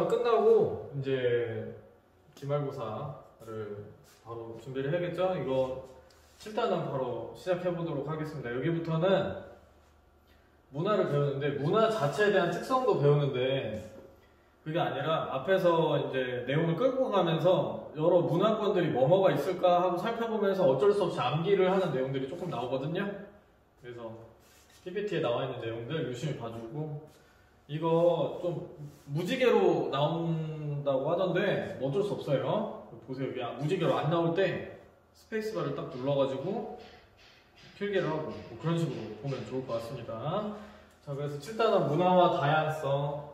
끝나고 이제 기말고사를 바로 준비를 해야겠죠? 이거 7단원 바로 시작해 보도록 하겠습니다. 여기부터는 문화를 배우는데 문화 자체에 대한 특성도 배우는데 그게 아니라 앞에서 이제 내용을 끌고 가면서 여러 문화권들이 뭐가 있을까 하고 살펴보면서 어쩔 수 없이 암기를 하는 내용들이 조금 나오거든요. 그래서 PPT에 나와 있는 내용들 유심히 봐주고, 이거 좀 무지개로 나온다고 하던데 어쩔 수 없어요. 보세요. 여기 무지개로 안 나올 때 스페이스바를 딱 눌러가지고 필기를 하고 뭐 그런 식으로 보면 좋을 것 같습니다. 자, 그래서 7단원 문화와 다양성,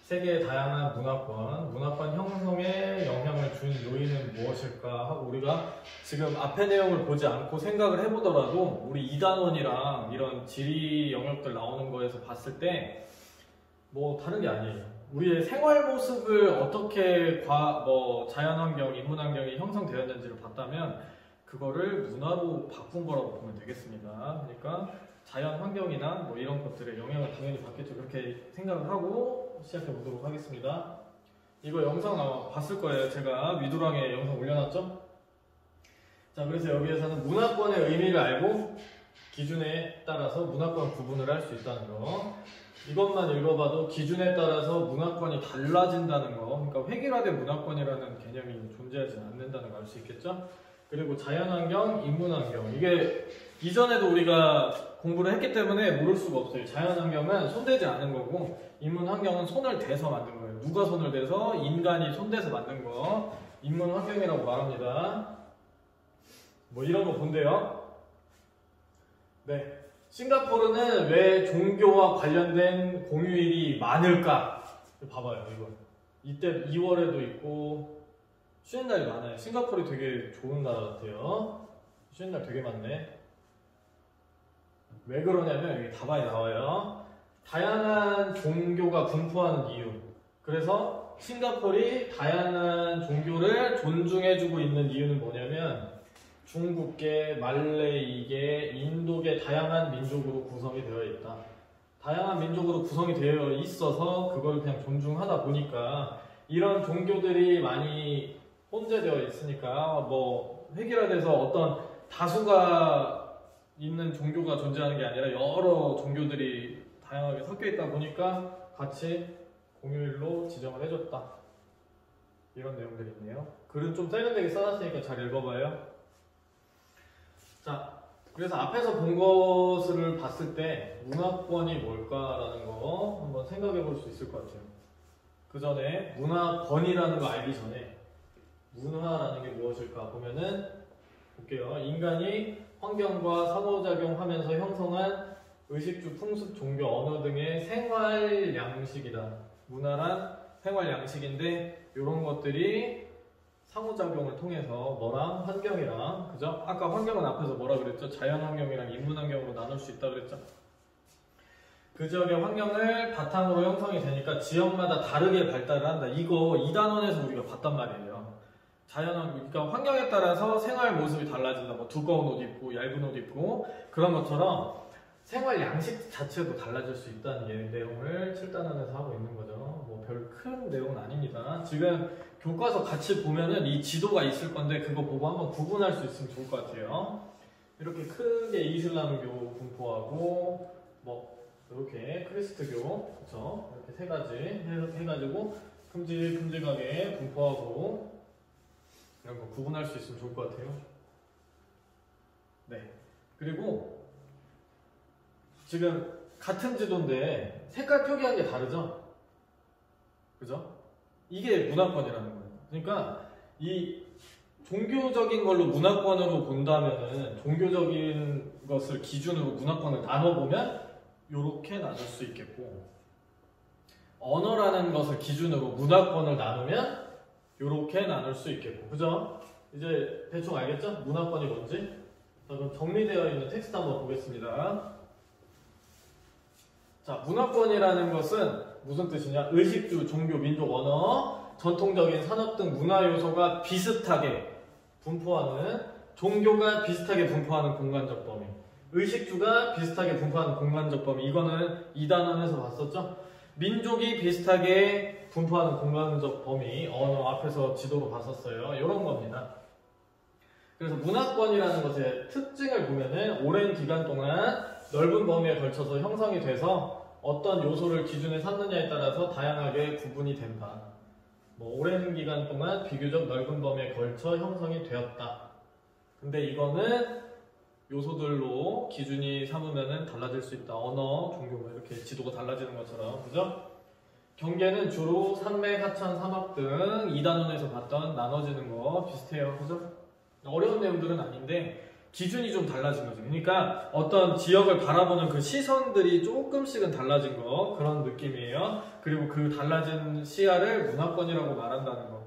세계의 다양한 문화권 형성에 영향을 준 요인은 무엇일까 하고, 우리가 지금 앞의 내용을 보지 않고 생각을 해보더라도 우리 2단원이랑 이런 지리 영역들 나오는 거에서 봤을 때 뭐 다른 게 아니에요. 우리의 생활 모습을 어떻게 자연환경, 인문환경이 형성되었는지를 봤다면 그거를 문화로 바꾼 거라고 보면 되겠습니다. 그러니까 자연환경이나 뭐 이런 것들의 영향을 당연히 받겠죠. 그렇게 생각을 하고 시작해 보도록 하겠습니다. 이거 영상 봤을 거예요. 제가 위두랑에 영상 올려놨죠? 자, 그래서 여기에서는 문화권의 의미를 알고 기준에 따라서 문화권 구분을 할 수 있다는 거, 이것만 읽어봐도 기준에 따라서 문화권이 달라진다는 거, 그러니까 획일화된 문화권이라는 개념이 존재하지 않는다는 걸 알 수 있겠죠? 그리고 자연환경, 인문환경, 이게 이전에도 우리가 공부를 했기 때문에 모를 수가 없어요. 자연환경은 손대지 않은 거고 인문환경은 손을 대서 만든 거예요. 누가 손을 대서? 인간이 손대서 만든 거 인문환경이라고 말합니다. 뭐 이런 거 본대요. 네, 싱가포르는 왜 종교와 관련된 공휴일이 많을까? 봐봐요. 이거 이때 2월에도 있고 쉬는 날이 많아요. 싱가포르이 되게 좋은 나라 같아요. 쉬는 날 되게 많네. 왜 그러냐면 여기 답안이 나와요. 다양한 종교가 분포하는 이유. 그래서 싱가포르이 다양한 종교를 존중해주고 있는 이유는 뭐냐면 중국계, 말레이계, 인도계 다양한 민족으로 구성이 되어 있다. 다양한 민족으로 구성이 되어 있어서 그걸 그냥 존중하다 보니까 이런 종교들이 많이 혼재되어 있으니까 뭐 획일화돼서 어떤 다수가 있는 종교가 존재하는 게 아니라 여러 종교들이 다양하게 섞여 있다 보니까 같이 공휴일로 지정을 해줬다. 이런 내용들이 있네요. 글은 좀 세련되게 써놨으니까 잘 읽어봐요. 자, 그래서 앞에서 본 것을 봤을 때 문화권이 뭘까라는 거 한번 생각해 볼 수 있을 것 같아요. 그 전에 문화권이라는 거 알기 전에 문화라는 게 무엇일까 보면은 볼게요. 인간이 환경과 상호작용하면서 형성한 의식주, 풍습, 종교, 언어 등의 생활 양식이다. 문화란 생활 양식인데 이런 것들이 상호작용을 통해서 뭐랑 환경이랑, 그죠? 아까 환경은 앞에서 뭐라 그랬죠? 자연환경이랑 인문환경으로 나눌 수 있다 그랬죠? 그 지역의 환경을 바탕으로 형성이 되니까 지역마다 다르게 발달을 한다. 이거 2단원에서 우리가 봤단 말이에요. 자연환경, 그러니까 환경에 따라서 생활 모습이 달라진다. 뭐 두꺼운 옷 입고 얇은 옷 입고 그런 것처럼 생활 양식 자체도 달라질 수 있다는 내용을 7단원에서 하고 있는 거죠. 뭐 별 큰 내용은 아닙니다. 지금 교과서 같이 보면은 이 지도가 있을 건데 그거 보고 한번 구분할 수 있으면 좋을 것 같아요. 이렇게 크게 이슬람교 분포하고 뭐 이렇게 크리스트교, 그쵸? 이렇게 세 가지 해가지고 큼직큼직하게 분포하고 이런 거 구분할 수 있으면 좋을 것 같아요. 네. 그리고 지금 같은 지도인데 색깔 표기한 게 다르죠? 그죠? 이게 문화권이라는 거예요. 그러니까 이 종교적인 걸로 문화권으로 본다면은 종교적인 것을 기준으로 문화권을 나눠보면 이렇게 나눌 수 있겠고, 언어라는 것을 기준으로 문화권을 나누면 이렇게 나눌 수 있겠고, 그죠? 이제 대충 알겠죠? 문화권이 뭔지? 자, 그럼 정리되어 있는 텍스트 한번 보겠습니다. 자, 문화권이라는 것은 무슨 뜻이냐? 의식주, 종교, 민족, 언어, 전통적인 산업 등 문화 요소가 비슷하게 분포하는, 종교가 비슷하게 분포하는 공간적 범위, 의식주가 비슷하게 분포하는 공간적 범위. 이거는 2단원에서 봤었죠? 민족이 비슷하게 분포하는 공간적 범위, 언어 앞에서 지도로 봤었어요. 이런 겁니다. 그래서 문화권이라는 것의 특징을 보면은 오랜 기간 동안 넓은 범위에 걸쳐서 형성이 돼서 어떤 요소를 기준에 삼느냐에 따라서 다양하게 구분이 된다. 뭐 오랜 기간 동안 비교적 넓은 범위에 걸쳐 형성이 되었다. 근데 이거는 요소들로 기준이 삼으면은 달라질 수 있다. 언어, 종교 뭐 이렇게 지도가 달라지는 것처럼, 그죠? 경계는 주로 산맥, 하천, 사막 등 2단원에서 봤던 나눠지는 거 비슷해요, 그죠? 어려운 내용들은 아닌데 기준이 좀 달라진 거죠. 그러니까 어떤 지역을 바라보는 그 시선들이 조금씩은 달라진 거, 그런 느낌이에요. 그리고 그 달라진 시야를 문화권이라고 말한다는 거.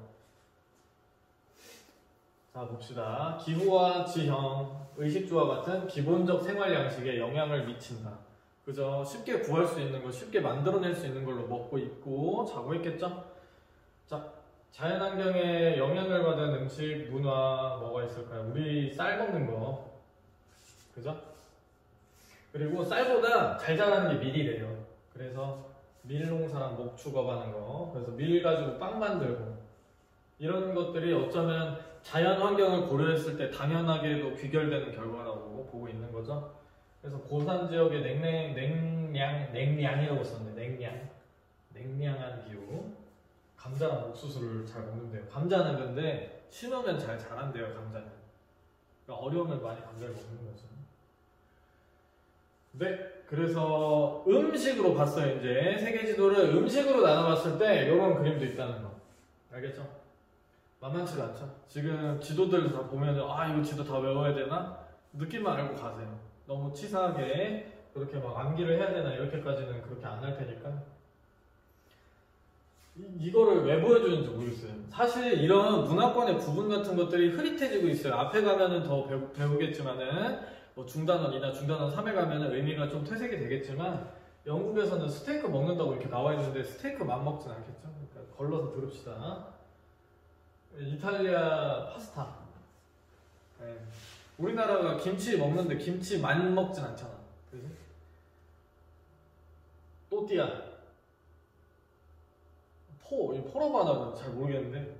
자, 봅시다. 기후와 지형, 의식주와 같은 기본적 생활 양식에 영향을 미친다. 그죠? 쉽게 구할 수 있는 거, 쉽게 만들어낼 수 있는 걸로 먹고 있고 자고 있겠죠? 자, 자연환경에 영향을 받은 음식, 문화 뭐가 있을까요? 우리 쌀 먹는 거, 그죠? 그리고 쌀보다 잘 자라는 게 밀이래요. 그래서 밀 농사랑 목축업하는 거, 그래서 밀 가지고 빵 만들고 이런 것들이 어쩌면 자연 환경을 고려했을 때 당연하게도 귀결되는 결과라고 보고 있는 거죠. 그래서 고산 지역의 냉량이라고 썼네. 냉량한 기후. 감자랑 옥수수를 잘 먹는데요. 감자는 근데 심으면 잘 자란대요. 감자는. 그러니까 어려우면 많이 감자를 먹는 거죠. 네, 그래서 음식으로 봤어요. 이제 세계 지도를 음식으로 나눠봤을 때 이런 그림도 있다는 거. 알겠죠? 만만치가 않죠. 지금 지도들 다 보면 이거 지도 다 외워야 되나? 느낌만 알고 가세요. 너무 치사하게 그렇게 막 암기를 해야 되나 이렇게까지는 그렇게 안 할 테니까. 이거를 왜 보여주는지 모르겠어요. 사실 이런 문화권의 구분 같은 것들이 흐릿해지고 있어요. 앞에 가면은 더 배우겠지만은 뭐 중단원이나 중단원 3에 가면은 의미가 좀 퇴색이 되겠지만 영국에서는 스테이크 먹는다고 이렇게 나와 있는데 스테이크만 먹진 않겠죠. 그러니까 걸러서 들읍시다. 이탈리아 파스타. 네. 우리나라가 김치 먹는데 김치만 먹진 않잖아. 그지? 또띠아. 포라고 하나 잘 모르겠는데.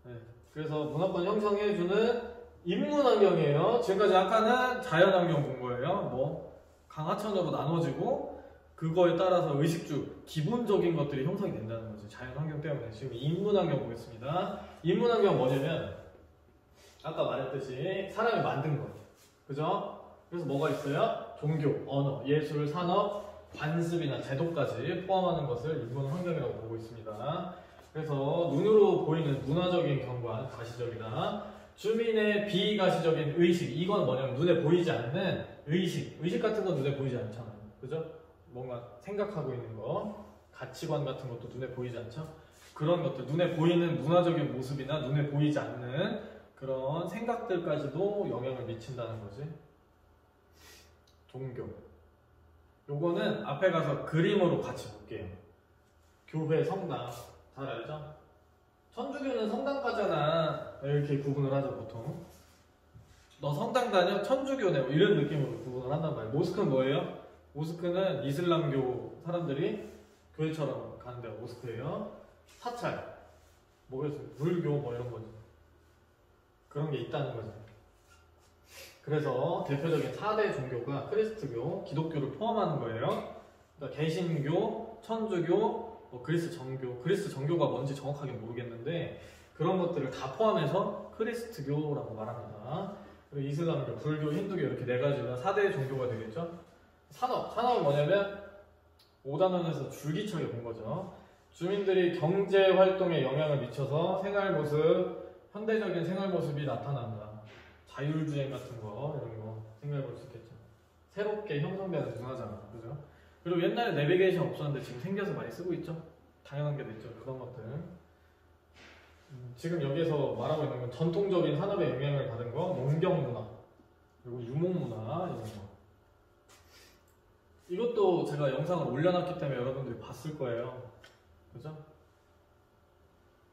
네. 그래서 문화권 형성해주는 인문환경이에요. 지금까지 아까는 자연환경 본 거예요. 뭐 강하천으로 나눠지고 그거에 따라서 의식주, 기본적인 것들이 형성이 된다는 거지. 자연환경 때문에. 지금 인문환경 보겠습니다. 인문환경 뭐냐면 아까 말했듯이 사람이 만든 거. 그죠? 그래서 뭐가 있어요? 종교, 언어, 예술, 산업, 관습이나 제도까지 포함하는 것을 인문환경이라고 보고 있습니다. 그래서 눈으로 보이는 문화적인 경관, 가시적이다. 주민의 비가시적인 의식, 이건 뭐냐면 눈에 보이지 않는 의식 같은 건 눈에 보이지 않잖아요. 그죠? 뭔가 생각하고 있는 거, 가치관 같은 것도 눈에 보이지 않죠? 그런 것들, 눈에 보이는 문화적인 모습이나 눈에 보이지 않는 그런 생각들까지도 영향을 미친다는 거지. 종교. 요거는 앞에 가서 그림으로 같이 볼게요. 교회, 성당. 잘 알죠? 천주교는 성당 가잖아. 이렇게 구분을 하죠, 보통. 너 성당 다녀? 천주교네. 뭐 이런 느낌으로 구분을 한단 말이에요. 모스크는 뭐예요? 모스크는 이슬람교 사람들이 교회처럼 가는 데가 모스크예요. 사찰. 뭐겠어요? 불교 뭐 이런 거죠. 그런 게 있다는 거죠. 그래서 대표적인 4대 종교가 크리스트교, 기독교를 포함하는 거예요. 그러니까 개신교, 천주교, 그리스 정교. 그리스 정교가 뭔지 정확하게 모르겠는데 그런 것들을 다 포함해서 크리스트교라고 말합니다. 그리고 이슬람교, 불교, 힌두교 이렇게 네 가지가 4대 종교가 되겠죠. 산업은 뭐냐면 5단원에서 줄기차게 본 거죠. 주민들이 경제 활동에 영향을 미쳐서 생활 모습, 현대적인 생활 모습이 나타난다. 자율주행 같은 거 이런 거 생각해 볼 수 있겠죠. 새롭게 형성되는 문화잖아, 그죠? 그리고 옛날에 내비게이션 없었는데 지금 생겨서 많이 쓰고 있죠. 당연한 게 됐죠. 그런 것들. 지금 여기에서 말하고 있는 건 전통적인 산업에 영향을 받은 거, 농경 문화, 그리고 유목 문화 이런 거. 이것도 제가 영상을 올려놨기 때문에 여러분들이 봤을 거예요. 그죠?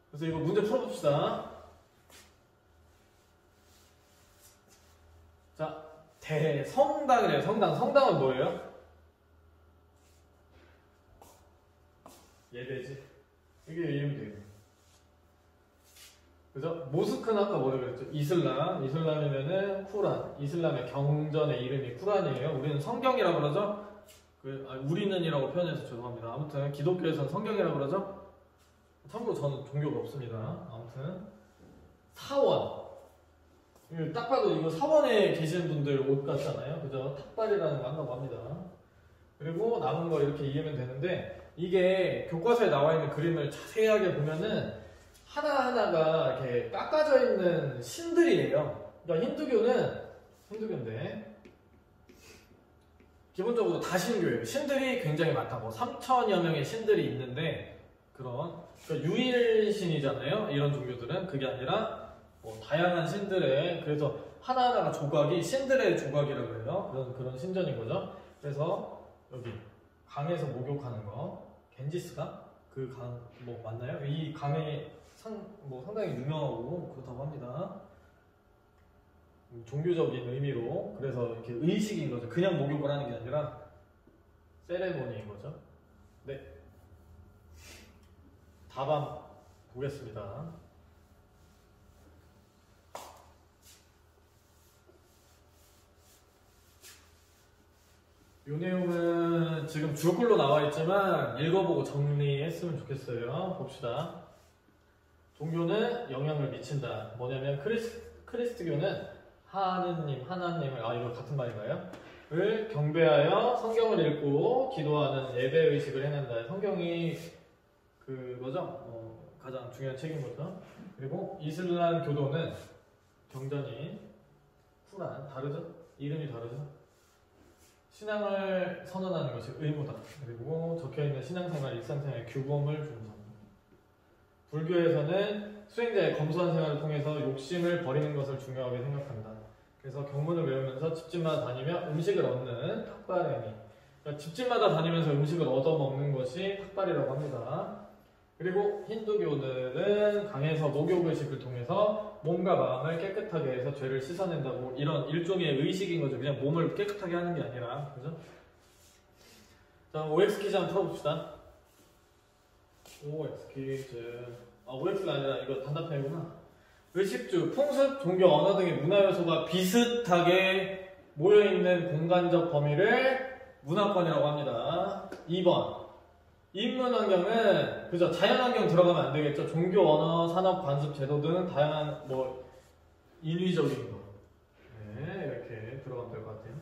그래서 이거 문제 풀어봅시다. 자, 대성당이래요. 성당은 뭐예요? 예배지. 이게 이해면 돼요. 그죠? 모스크는 아까 뭐라 그랬죠? 이슬람이면은 쿠란. 이슬람의 경전의 이름이 쿠란이에요. 우리는 성경이라고 그러죠? 우리는이라고 표현해서 죄송합니다. 아무튼 기독교에서는 성경이라고 그러죠? 참고로 저는 종교가 없습니다. 아무튼 사원. 딱 봐도 이거 사원에 계시는 분들 옷 같잖아요. 그죠? 탁발이라는 거 한다고 합니다. 그리고 남은 거 이렇게 이해하면 되는데 이게 교과서에 나와 있는 그림을 자세하게 보면은 하나하나가 이렇게 깎아져 있는 신들이에요. 그러니까 힌두교인데 기본적으로 다신교예요. 신들이 굉장히 많다고 3천여 명의 신들이 있는데 그러니까 유일신이잖아요. 이런 종교들은 그게 아니라 다양한 신들의 그래서 하나하나가 조각이 신들의 조각이라고 해요. 그런 신전인 거죠. 그래서 여기 강에서 목욕하는 거 겐지스강 그 강 뭐 맞나요? 이 강이 상당히 유명하고 그렇다고 합니다. 종교적인 의미로 그래서 이렇게 의식인 거죠. 그냥 목욕을 하는 게 아니라 세레모니인 거죠. 네, 다밤 보겠습니다. 이 내용은 지금 줄글로 나와 있지만 읽어보고 정리했으면 좋겠어요. 봅시다. 종교는 영향을 미친다. 뭐냐면 크리스트교는 하나님을 이거 같은 말인가요? 을 경배하여 성경을 읽고 기도하는 예배 의식을 해낸다. 성경이 그거죠? 가장 중요한 책인 거죠. 그리고 이슬람 교도는 경전이 쿠란 다르죠? 이름이 다르죠? 신앙을 선언하는 것이 의무다. 그리고 적혀있는 신앙생활, 일상생활의 규범을 준수한다. 불교에서는 수행자의 검소한 생활을 통해서 욕심을 버리는 것을 중요하게 생각한다. 그래서 경문을 외우면서 집집마다 다니며 음식을 얻는 탁발행위. 그러니까 집집마다 다니면서 음식을 얻어먹는 것이 탁발이라고 합니다. 그리고 힌두교들은 강에서 목욕의식을 통해서 몸과 마음을 깨끗하게 해서 죄를 씻어낸다고 이런 일종의 의식인 거죠. 그냥 몸을 깨끗하게 하는 게 아니라. 그죠? 자, OX 퀴즈 한번 풀어봅시다. OX 퀴즈. OX가 아니라 이거 단답형이구나. 의식주, 풍습, 종교, 언어 등의 문화 요소가 비슷하게 모여있는 공간적 범위를 문화권이라고 합니다. 2번. 인문환경은 그죠? 자연환경 들어가면 안 되겠죠? 종교, 언어, 산업, 관습, 제도 등 다양한 인위적인 거. 네, 이렇게 들어가면 될 것 같아요.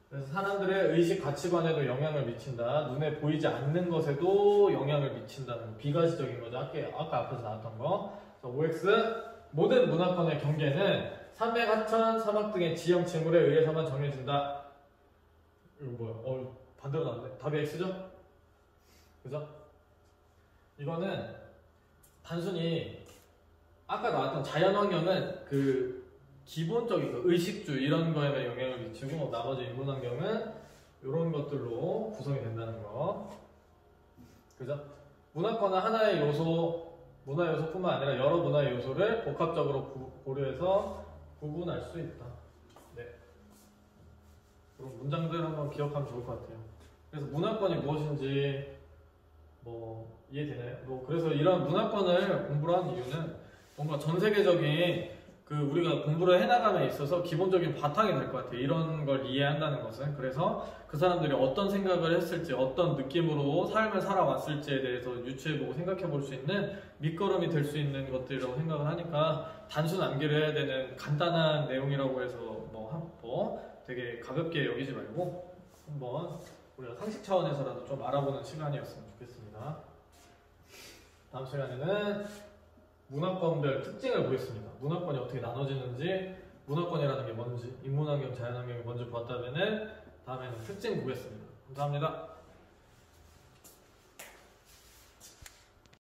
그래서 사람들의 의식 가치관에도 영향을 미친다. 눈에 보이지 않는 것에도 영향을 미친다는 비가시적인 거죠. 아까 앞에서 나왔던 거. OX 모든 문화권의 경계는 산맥, 하천, 사막 등의 지형 징후에 의해서만 정해진다. 이거 뭐야? 반대로 나왔네. 답이 X죠? 그죠? 이거는 단순히 아까 나왔던 자연환경은 기본적인 거, 의식주 이런 거에만 영향을 미치고 나머지 인문환경은 이런 것들로 구성이 된다는 거. 그죠? 문화권은 하나의 문화 요소뿐만 아니라 여러 문화의 요소를 복합적으로 고려해서 구분할 수 있다. 네. 그럼 문장들 한번 기억하면 좋을 것 같아요. 그래서 문화권이 무엇인지 이해되나요? 그래서 이런 문화권을 공부를 하는 이유는 뭔가 전 세계적인 우리가 공부를 해나감에 있어서 기본적인 바탕이 될 것 같아요. 이런 걸 이해한다는 것은. 그래서 그 사람들이 어떤 생각을 했을지, 어떤 느낌으로 삶을 살아왔을지에 대해서 유추해보고 생각해볼 수 있는 밑거름이 될 수 있는 것들이라고 생각을 하니까 단순 암기를 해야 되는 간단한 내용이라고 해서 되게 가볍게 여기지 말고 한번 우리가 상식 차원에서라도 좀 알아보는 시간이었으면 좋겠습니다. 다음 시간에는 문화권별 특징을 보겠습니다. 문화권이 어떻게 나눠지는지, 문화권이라는 게 뭔지, 인문환경, 자연환경이 뭔지 보았다면 다음에는 특징 보겠습니다. 감사합니다.